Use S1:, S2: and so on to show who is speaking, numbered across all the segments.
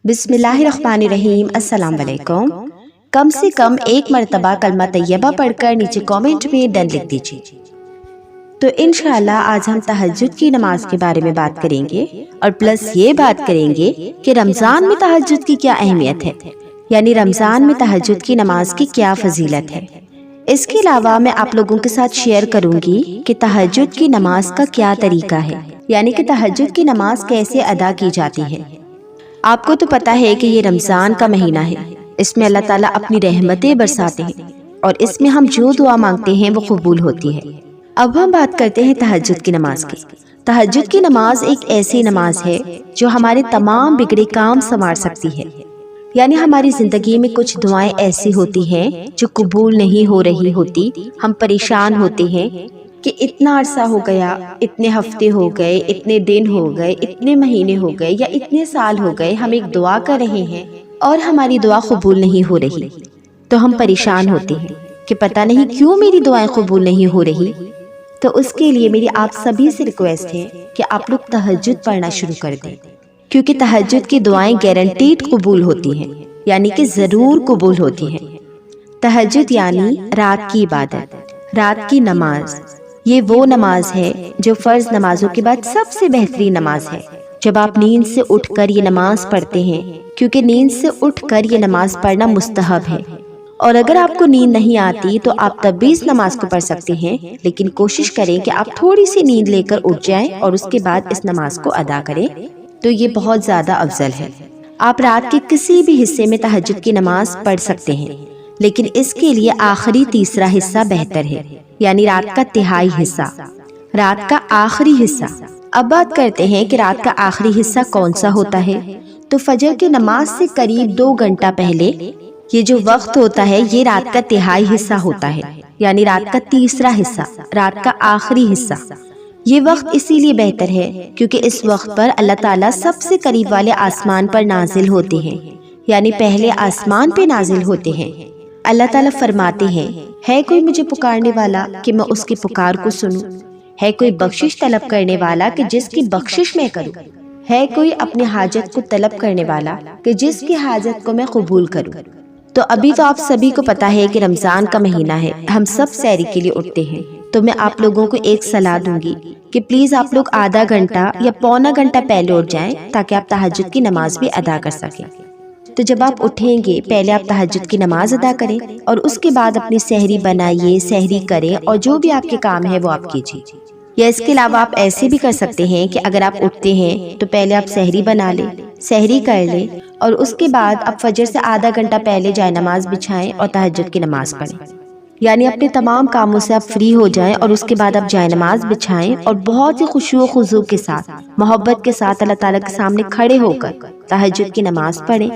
S1: بسم اللہ الرحمن الرحیم۔ السلام علیکم۔ کم سے کم ایک مرتبہ کلمہ طیبہ پڑھ کر نیچے کامنٹ میں ڈن لکھ دیجیے۔ تو انشاءاللہ آج ہم تہجد کی نماز کے بارے میں بات کریں گے اور پلس یہ بات کریں گے کہ رمضان میں تہجد کی کیا اہمیت ہے، یعنی رمضان میں تہجد کی نماز کی کیا فضیلت ہے۔ اس کے علاوہ میں آپ لوگوں کے ساتھ شیئر کروں گی کہ تہجد کی نماز کا کیا طریقہ ہے، یعنی کہ تہجد کی نماز کیسے ادا کی جاتی ہے۔ آپ کو تو پتا ہے کہ یہ رمضان کا مہینہ ہے، اس میں اللہ تعالیٰ اپنی رحمتیں برساتے ہیں اور اس میں ہم جو دعا مانگتے ہیں وہ قبول ہوتی ہے۔ اب ہم بات کرتے ہیں تہجد کی نماز کی۔ تہجد کی نماز ایک ایسی نماز ہے جو ہمارے تمام بگڑے کام سنوار سکتی ہے، یعنی ہماری زندگی میں کچھ دعائیں ایسی ہوتی ہیں جو قبول نہیں ہو رہی ہوتی، ہم پریشان ہوتے ہیں کہ اتنا عرصہ ہو گیا، اتنے ہفتے ہو گئے، اتنے دن ہو گئے، اتنے مہینے ہو گئے یا اتنے سال ہو گئے، ہم ایک دعا کر رہے ہیں اور ہماری دعا قبول نہیں ہو رہی، تو ہم پریشان ہوتے ہیں کہ پتہ نہیں کیوں میری دعائیں قبول نہیں ہو رہی۔ تو اس کے لیے میری آپ سبھی سے ریکویسٹ ہے کہ آپ لوگ تہجد پڑھنا شروع کر دیں، کیونکہ تہجد کی دعائیں گارنٹیڈ قبول ہوتی ہیں، یعنی کہ ضرور قبول ہوتی ہیں۔ تہجد یعنی رات کی عبادت، رات کی نماز۔ یہ وہ نماز ہے جو فرض نمازوں کے بعد سب سے بہترین نماز ہے۔ جب آپ نیند سے اٹھ کر یہ نماز پڑھتے ہیں، کیونکہ نیند سے اٹھ کر یہ نماز پڑھنا مستحب ہے، اور اگر آپ کو نیند نہیں آتی تو آپ تب بھی اس نماز کو پڑھ سکتے ہیں، لیکن کوشش کریں کہ آپ تھوڑی سی نیند لے کر اٹھ جائیں اور اس کے بعد اس نماز کو ادا کریں، تو یہ بہت زیادہ افضل ہے۔ آپ رات کے کسی بھی حصے میں تہجد کی نماز پڑھ سکتے ہیں، لیکن اس کے لیے آخری تیسرا حصہ بہتر ہے، یعنی رات کا تہائی حصہ، رات کا آخری حصہ۔ اب بات کرتے ہیں کہ رات کا آخری حصہ کون سا ہوتا ہے۔ تو فجر کی نماز سے قریب 2 گھنٹہ پہلے یہ جو وقت ہوتا ہے یہ رات کا تہائی حصہ ہوتا ہے، یعنی رات کا تیسرا حصہ، رات کا آخری حصہ۔ یہ وقت اسی لیے بہتر ہے کیونکہ اس وقت پر اللہ تعالیٰ سب سے قریب والے آسمان پر نازل ہوتے ہیں، یعنی پہلے آسمان پہ نازل ہوتے ہیں۔ اللہ تعالیٰ فرماتے ہیں، ہے کوئی مجھے پکارنے والا کہ میں اس کی پکار کو سنوں، ہے کوئی بخشش طلب کرنے والا کہ جس کی بخشش میں کروں، ہے کوئی اپنی حاجت کو طلب کرنے والا کہ جس کی حاجت کو میں قبول کروں۔ تو ابھی تو آپ سبھی کو پتا ہے کہ رمضان کا مہینہ ہے، ہم سب سحری کے لیے اٹھتے ہیں، تو میں آپ لوگوں کو ایک صلاح دوں گی کہ پلیز آپ لوگ آدھا گھنٹہ یا پونا گھنٹہ پہلے اٹھ جائیں تاکہ آپ تہجد کی نماز بھی ادا کر سکیں۔ تو جب آپ اٹھیں گے پہلے آپ تہجد کی نماز ادا کریں اور اس کے بعد اپنی سحری بنائیے، سحری کریں اور جو بھی آپ کے کام ہے وہ آپ کیجیے۔ یا اس کے علاوہ آپ ایسے بھی کر سکتے ہیں کہ اگر آپ اٹھتے ہیں تو پہلے آپ سحری بنا لیں، سحری کر لیں اور اس کے بعد آپ فجر سے آدھا گھنٹہ پہلے جائے نماز بچھائیں اور تہجد کی نماز پڑھیں، یعنی اپنے تمام کاموں سے آپ فری ہو جائیں اور اس کے بعد آپ جائے نماز بچھائیں اور بہت ہی خشوع و خضوع کے ساتھ، محبت کے ساتھ اللہ تعالیٰ کے سامنے کھڑے ہو کر تہجد کی نماز پڑھیں،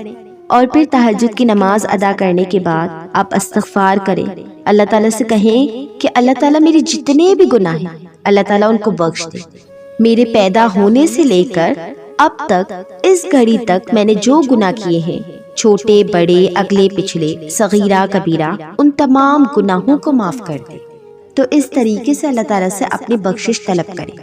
S1: اور پھر تہجد کی نماز ادا کرنے کے بعد آپ استغفار کریں، اللہ تعالیٰ سے کہیں کہ اللہ تعالیٰ میرے جتنے بھی گناہ ہیں اللہ تعالیٰ ان کو بخش دے، میرے پیدا ہونے سے لے کر اب تک اس گھڑی تک میں نے جو گناہ کیے ہیں، چھوٹے بڑے اگلے پچھلے صغیرہ کبیرہ، ان تمام گناہوں کو معاف کر دے۔ تو اس طریقے سے اللہ تعالیٰ سے اپنی بخشش طلب کریں۔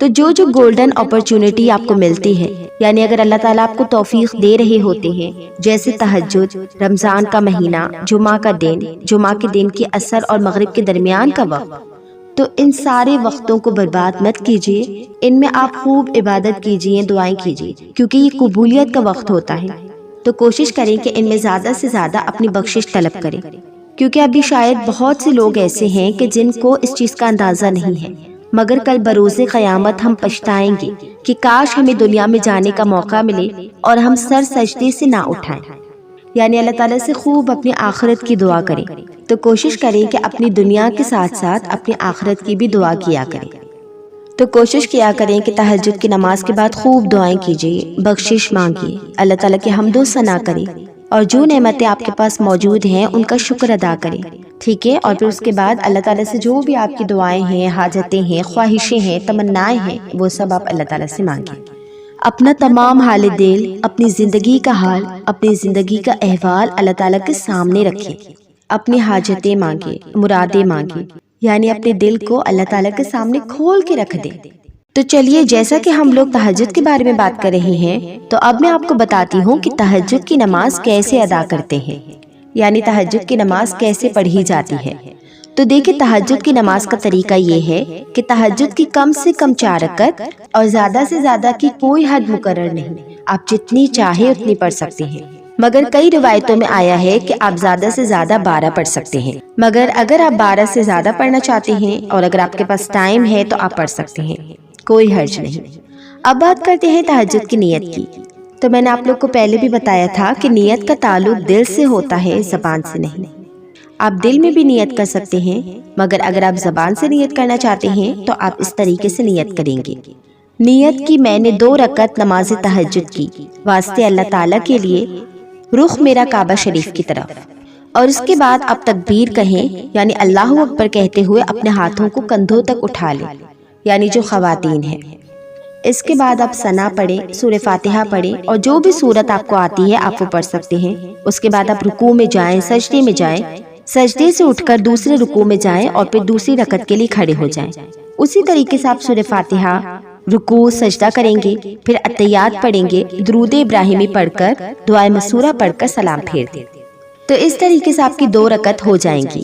S1: تو جو گولڈن اپرچونٹی آپ کو ملتی ہے، یعنی اگر اللہ تعالیٰ آپ کو توفیق دے رہے ہوتے ہیں، جیسے تہجد، رمضان کا مہینہ، جمعہ کا دن، جمعہ کے دن کی عصر اور مغرب کے درمیان کا وقت، تو ان سارے وقتوں کو برباد مت کیجیے، ان میں آپ خوب عبادت کیجیے، دعائیں کیجیے، کیونکہ یہ قبولیت کا وقت ہوتا ہے۔ تو کوشش کریں کہ ان میں زیادہ سے زیادہ اپنی بخشش طلب کریں، کیونکہ ابھی شاید بہت سے لوگ ایسے ہیں کہ جن کو اس چیز کا اندازہ نہیں ہے، مگر کل بروز قیامت ہم پچھتائیں گے کہ کاش ہمیں دنیا میں جانے کا موقع ملے اور ہم سر سجدے سے نہ اٹھائیں، یعنی اللہ تعالیٰ سے خوب اپنی آخرت کی دعا کریں۔ تو کوشش کریں کہ اپنی دنیا کے ساتھ ساتھ اپنی آخرت کی بھی دعا کیا کریں۔ تو کوشش کیا کریں کہ تہجد کی نماز کے بعد خوب دعائیں کیجیے، بخشش مانگیے، اللہ تعالیٰ کی حمد و ثنا کریں، اور جو نعمتیں آپ کے پاس موجود ہیں ان کا شکر ادا کریں، ٹھیک ہے؟ اور پھر اس کے بعد اللہ تعالیٰ سے جو بھی آپ کی دعائیں ہیں، حاجتیں ہیں، خواہشیں ہیں، تمنائیں ہیں، وہ سب آپ اللہ تعالیٰ سے مانگیں۔ اپنا تمام حال دل، اپنی زندگی کا حال، اپنی زندگی کا احوال اللہ تعالیٰ کے سامنے رکھیں، اپنی حاجتیں مانگیں، مرادیں مانگیں، یعنی اپنے دل کو اللہ تعالیٰ کے سامنے کھول کے رکھ دیں۔ تو چلیے جیسا کہ ہم لوگ تہجد کے بارے میں بات کر رہے ہیں تو اب میں آپ کو بتاتی ہوں کہ تہجد کی نماز کیسے ادا کرتے ہیں، یعنی تہجد کی نماز کیسے پڑھی جاتی ہے۔ تو دیکھیں تہجد کی نماز کا طریقہ یہ ہے کہ تہجد کی کم سے کم 4 رکعت اور زیادہ سے زیادہ کی کوئی حد مقرر نہیں، آپ جتنی چاہے اتنی پڑھ سکتے ہیں، مگر کئی روایتوں میں آیا ہے کہ آپ زیادہ سے زیادہ 12 پڑھ سکتے ہیں، مگر اگر آپ 12 سے زیادہ پڑھنا چاہتے ہیں اور اگر آپ کے پاس ٹائم ہے تو آپ پڑھ سکتے ہیں، کوئی حرج نہیں۔ اب بات کرتے ہیں تہجد کی نیت کی۔ تو میں نے آپ لوگ کو پہلے بھی بتایا تھا کہ نیت کا تعلق دل سے ہوتا ہے، زبان سے نہیں۔ آپ دل میں بھی نیت کر سکتے ہیں، مگر اگر آپ زبان سے نیت کرنا چاہتے ہیں تو آپ اس طریقے سے نیت کریں گے۔ نیت کی میں نے 2 رکعت نماز تہجد کی واسطے اللہ تعالیٰ کے لیے، رخ میرا کعبہ شریف کی طرف، اور اس کے بعد آپ تکبیر کہیں، یعنی اللہ اکبر کہتے ہوئے اپنے ہاتھوں کو کندھوں تک اٹھا لیں، یعنی جو خواتین ہیں۔ اس کے بعد آپ ثنا پڑھیں، سورہ فاتحہ پڑھیں، اور جو بھی سورت آپ کو آتی ہے آپ وہ پڑھ سکتے ہیں۔ اس کے بعد آپ رکوع میں جائیں، سجدے میں جائیں، سجدے سے اٹھ کر دوسرے رکوع میں جائیں اور پھر دوسری رکعت کے لیے کھڑے ہو جائیں۔ اسی طریقے سے آپ سورہ فاتحہ، رکوع، سجدہ کریں گے، پھر اتحیات پڑھیں گے، درود ابراہیمی پڑھ کر، دعائے مسورہ پڑھ کر سلام پھیر دیں۔ تو اس طریقے سے آپ کی 2 رکعت ہو جائیں گی۔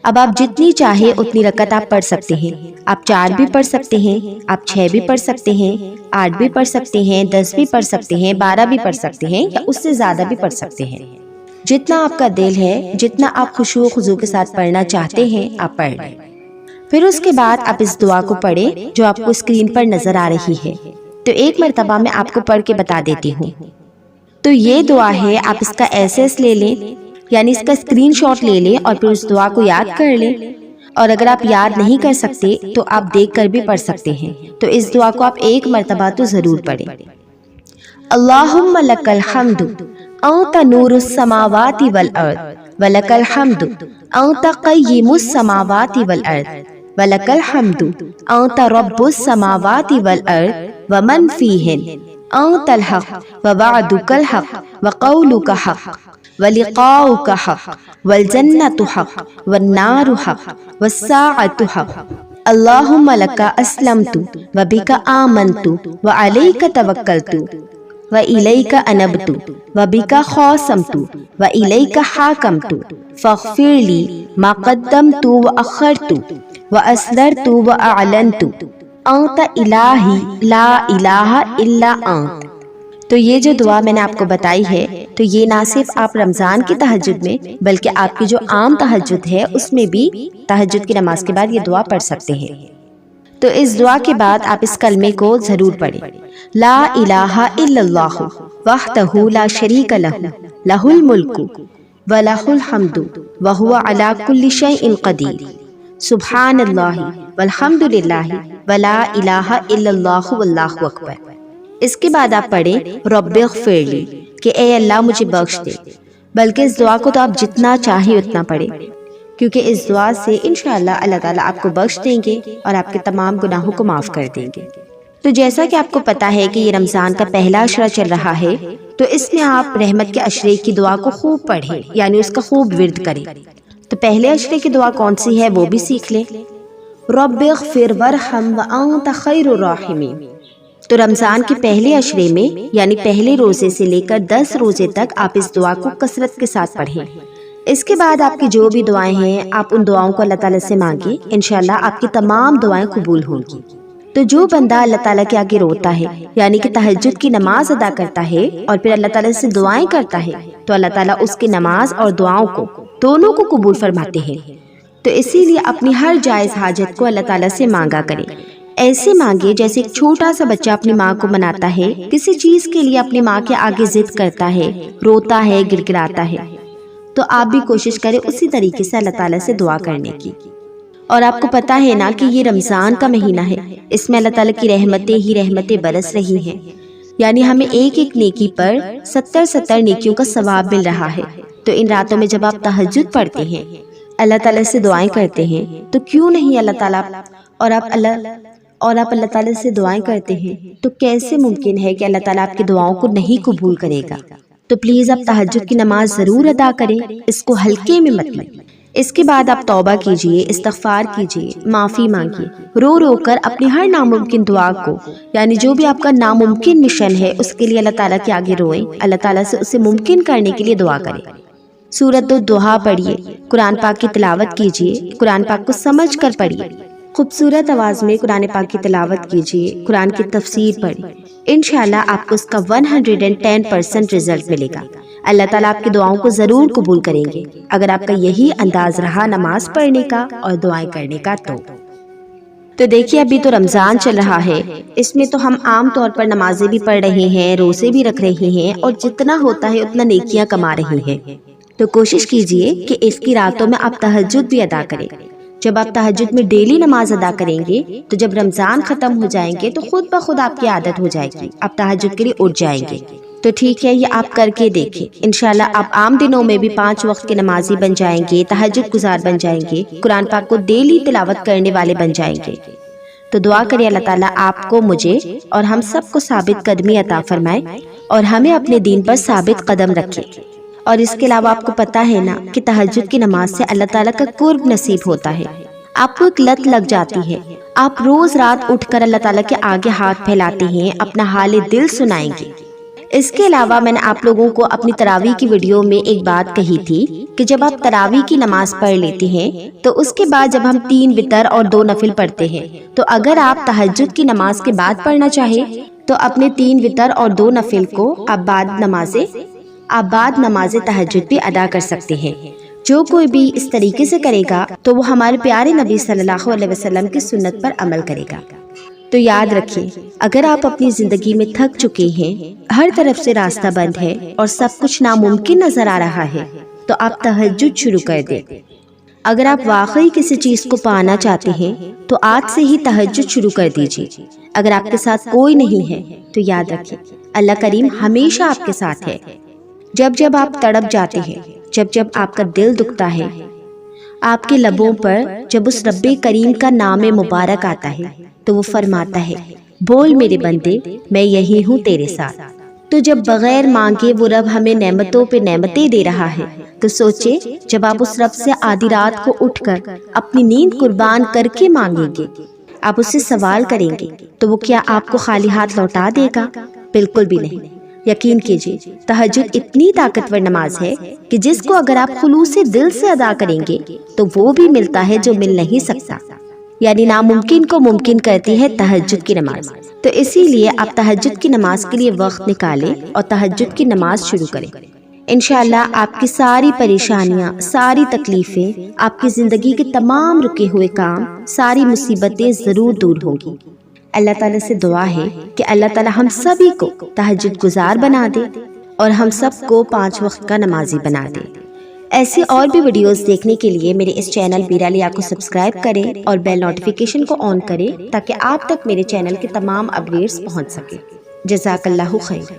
S1: اب آپ جتنی چاہے اتنی رکعت آپ پڑھ سکتے ہیں، آپ 4 بھی پڑھ سکتے ہیں، آپ 6 بھی پڑھ سکتے ہیں، 8 بھی پڑھ سکتے ہیں، 10 بھی پڑھ سکتے ہیں، 12 بھی پڑھ سکتے ہیں، یا اس سے زیادہ بھی پڑھ سکتے ہیں۔ جتنا آپ کا دل ہے، جتنا آپ خشوع و خضوع کے ساتھ پڑھنا چاہتے ہیں آپ پڑھ لیں۔ پھر اس کے بعد آپ اس دعا کو پڑھیں جو آپ کو اسکرین پر نظر آ رہی ہے۔ تو ایک مرتبہ میں آپ کو پڑھ کے بتا دیتی ہوں۔ تو یہ دعا ہے، آپ اس کا ایسے لے لیں، یعنی اس کا اسکرین شاٹ لے لیں اور پھر اس دعا کو یاد کر لیں، اور اگر آپ یاد نہیں کر سکتے تو آپ دیکھ کر بھی پڑھ سکتے ہیں۔ تو اس دعا کو آپ ایک مرتبہ تو ضرور پڑھیں۔ اللہم لک الحمد انت نور السماوات والارض ولک الحمد انت قیم السماوات والارض ولک الحمد انت رب السماوات والارض ومن فیہن انت الحق ووعدک الحق وقولک حق ولقاؤک حق والجنت حق والنار حق والساعۃ حق اللہم لک اسلمت وبک آمنت وعلیک توکلت وَإِلَيْكَ أَنَبْتُ وَبِكَ خَاصَمْتُ وَإِلَيْكَ حَاكَمْتُ فَاغْفِرْ لِي مَا قَدَّمْتُ وَأَخَّرْتُ وَأَسْرَرْتُ وَأَعْلَنْتُ أَنْتَ إِلَٰهِي لَا إِلَٰهَ إِلَّا أَنْتَ۔ تو یہ جو دعا میں نے آپ کو بتائی ہے، تو یہ نہ صرف آپ رمضان کی تہجد میں بلکہ آپ کی جو عام تہجد ہے اس میں بھی تہجد کی نماز کے بعد یہ دعا پڑھ سکتے ہیں۔ تو اس دعا کے بعد آپ اس کلمے کو ضرور پڑھیں، لا الہ الا اللہ وحدہ لا شریک لہ لہ الملک ولہ الحمد وہو علی کل شیء قدیر سبحان اللہ والحمد للہ ولا الہ الا اللہ واللہ اکبر۔ اس کے بعد آپ پڑھیں رب اغفر لی، کہ اے اللہ مجھے بخش دے۔ بلکہ اس دعا کو تو آپ جتنا چاہیں اتنا پڑھیں، کیونکہ اس دعا سے انشاءاللہ اللہ تعالیٰ آپ کو بخش دیں گے اور آپ کے تمام گناہوں کو معاف کر دیں گے۔ تو جیسا کہ آپ کو پتا ہے کہ یہ رمضان کا پہلا عشرہ چل رہا ہے، تو اس میں آپ رحمت کے عشرے کی دعا کو خوب پڑھیں، یعنی اس کا خوب ورد کریں۔ تو پہلے عشرے کی دعا کون سی ہے وہ بھی سیکھ لیں، رب اغفر ورحم وانت خیر الراحمین۔ تو رمضان کے پہلے عشرے میں یعنی پہلے روزے سے لے کر 10 روزے تک آپ اس دعا کو کثرت کے ساتھ پڑھیں۔ اس کے بعد آپ کی جو بھی دعائیں ہیں آپ ان دعاؤں کو اللہ تعالیٰ سے مانگیں، انشاءاللہ آپ کی تمام دعائیں قبول ہوں گی۔ تو جو بندہ اللہ تعالیٰ کے آگے روتا ہے، یعنی کہ تہجد کی نماز ادا کرتا ہے اور پھر اللہ تعالیٰ سے دعائیں کرتا ہے، تو اللہ تعالیٰ اس کی نماز اور دعاؤں کو دونوں کو قبول فرماتے ہیں۔ تو اسی لیے اپنی ہر جائز حاجت کو اللہ تعالیٰ سے مانگا کریں۔ ایسے مانگے جیسے ایک چھوٹا سا بچہ اپنی ماں کو مناتا ہے، کسی چیز کے لیے اپنی ماں کے آگے ضد کرتا ہے، روتا ہے، گر گراتا ہے۔ تو آپ بھی کوشش کریں اسی طریقے سے اللہ تعالیٰ سے دعا کرنے کی۔ اور آپ کو پتا ہے نا کہ یہ رمضان کا مہینہ ہے، اس میں اللہ تعالیٰ کی رحمتیں ہی رحمتیں برس رہی ہیں، یعنی ہمیں ایک ایک نیکی پر 70 نیکیوں کا ثواب مل رہا ہے۔ تو ان راتوں میں جب آپ تہجد پڑھتے ہیں، اللہ تعالیٰ سے دعائیں کرتے ہیں، تو کیوں نہیں اللہ تعالیٰ اور آپ اللہ تعالیٰ سے دعائیں کرتے ہیں، تو کیسے ممکن ہے کہ اللہ تعالیٰ آپ کی دعاؤں کو نہیں قبول کرے گا؟ تو پلیز آپ تہجد کی نماز ضرور ادا کریں، اس کو ہلکے میں مت لیں۔ اس کے بعد آپ توبہ کیجئے، استغفار کیجئے، معافی مانگیے، رو رو کر اپنی ہر ناممکن دعا کو، یعنی جو بھی آپ کا ناممکن مشن ہے اس کے لیے اللہ تعالیٰ کے آگے روئیں، اللہ تعالیٰ سے اسے ممکن کرنے کے لیے دعا کریں۔ سورۃ الضحیٰ پڑھیے، قرآن پاک کی تلاوت کیجئے، قرآن پاک کو سمجھ کر پڑھیے، خوبصورت آواز میں قرآن پاک کی تلاوت کیجئے، قرآن کی تفسیر پڑھیے، انشاءاللہ آپ کو اس کا 110% رزلٹ ملے گا۔ اللہ تعالیٰ آپ کی دعاؤں کو ضرور قبول کریں گے اگر آپ کا یہی انداز رہا نماز پڑھنے کا اور دعائیں کرنے کا۔ تو دیکھیے ابھی تو رمضان چل رہا ہے، اس میں تو ہم عام طور پر نمازیں بھی پڑھ رہے ہیں، روزے بھی رکھ رہے ہیں، اور جتنا ہوتا ہے اتنا نیکیاں کما رہے ہیں۔ تو کوشش کیجئے کہ اس کی راتوں میں آپ تہجد بھی ادا کریں۔ جب آپ تہجد میں ڈیلی نماز ادا کریں گے تو جب رمضان ختم ہو جائیں گے تو خود بخود آپ کی عادت ہو جائے گی، آپ تہجد کے لیے اٹھ جائیں گے۔ تو ٹھیک ہے، یہ آپ کر کے دیکھیں، انشاءاللہ آپ عام دنوں میں بھی 5 وقت کے نمازی بن جائیں گے، تہجد گزار بن جائیں گے، قرآن پاک کو ڈیلی تلاوت کرنے والے بن جائیں گے۔ تو دعا کریں اللہ تعالیٰ آپ کو، مجھے اور ہم سب کو ثابت قدمی عطا فرمائے اور ہمیں اپنے دین پر ثابت قدم رکھے۔ اور اس کے علاوہ آپ کو پتہ ہے نا کہ تہجد کی نماز سے اللہ تعالیٰ کا قرب نصیب ہوتا ہے، آپ کو ایک لت لگ جاتی ہے، آپ روز رات اٹھ کر اللہ تعالیٰ کے آگے ہاتھ پھیلاتے ہیں، اپنا حال دل سنائیں گے۔ اس کے علاوہ میں نے آپ لوگوں کو اپنی تراویح کی ویڈیو میں ایک بات کہی تھی کہ جب آپ تراویح کی نماز پڑھ لیتے ہیں تو اس کے بعد جب ہم 3 وتر اور 2 نفل پڑھتے ہیں، تو اگر آپ تہجد کی نماز کے بعد پڑھنا چاہیں تو اپنے 3 وتر اور 2 نفل کو آپ بعد نماز تہجد بھی ادا کر سکتے ہیں۔ جو کوئی بھی اس طریقے سے کرے گا تو وہ ہمارے پیارے نبی صلی اللہ علیہ وسلم کی سنت پر عمل کرے گا۔ تو یاد رکھیں، اگر آپ اپنی زندگی میں تھک چکے ہیں، ہر طرف سے راستہ بند ہے اور سب کچھ ناممکن نظر آ رہا ہے، تو آپ تہجد شروع کر دیں۔ اگر آپ واقعی کسی چیز کو پانا چاہتے ہیں تو آج سے ہی تہجد شروع کر دیجیے۔ اگر آپ کے ساتھ کوئی نہیں ہے تو یاد رکھیں، اللہ کریم ہمیشہ آپ کے ساتھ ہے۔ جب جب آپ تڑپ جاتے ہیں، جب جب آپ کا دل دکھتا ہے، آپ کے لبوں پر جب اس رب کریم کا نام مبارک آتا ہے تو وہ فرماتا ہے، بول میرے بندے میں یہی ہوں تیرے ساتھ۔ تو جب بغیر مانگے وہ رب ہمیں نعمتوں پہ نعمتیں دے رہا ہے تو سوچے جب آپ اس رب سے آدھی رات کو اٹھ کر اپنی نیند قربان کر کے مانگیں گے، آپ اس سے سوال کریں گے تو وہ کیا آپ کو خالی ہاتھ لوٹا دے گا؟ بالکل بھی نہیں۔ یقین کیجیے، تہجد اتنی طاقتور نماز ہے کہ جس کو اگر آپ خلوص دل سے ادا کریں گے تو وہ بھی ملتا ہے جو مل نہیں سکتا، یعنی ناممکن کو ممکن کرتی ہے تہجد کی نماز۔ تو اسی لیے آپ تہجد کی نماز کے لیے وقت نکالیں اور تہجد کی نماز شروع کریں۔ انشاءاللہ آپ کی ساری پریشانیاں، ساری تکلیفیں، آپ کی زندگی کے تمام رکے ہوئے کام، ساری مصیبتیں ضرور دور ہوں گی۔ اللہ تعالیٰ سے دعا ہے کہ اللہ تعالیٰ ہم سبھی کو تہجد گزار بنا دے اور ہم سب کو 5 وقت کا نمازی بنا دے۔ ایسی اور بھی ویڈیوز دیکھنے کے لیے میرے اس چینل بیرا لیا کو سبسکرائب کریں اور بیل نوٹیفیکیشن کو آن کریں تاکہ آپ تک میرے چینل کے تمام اپڈیٹس پہنچ سکے۔ جزاک اللہ خیر۔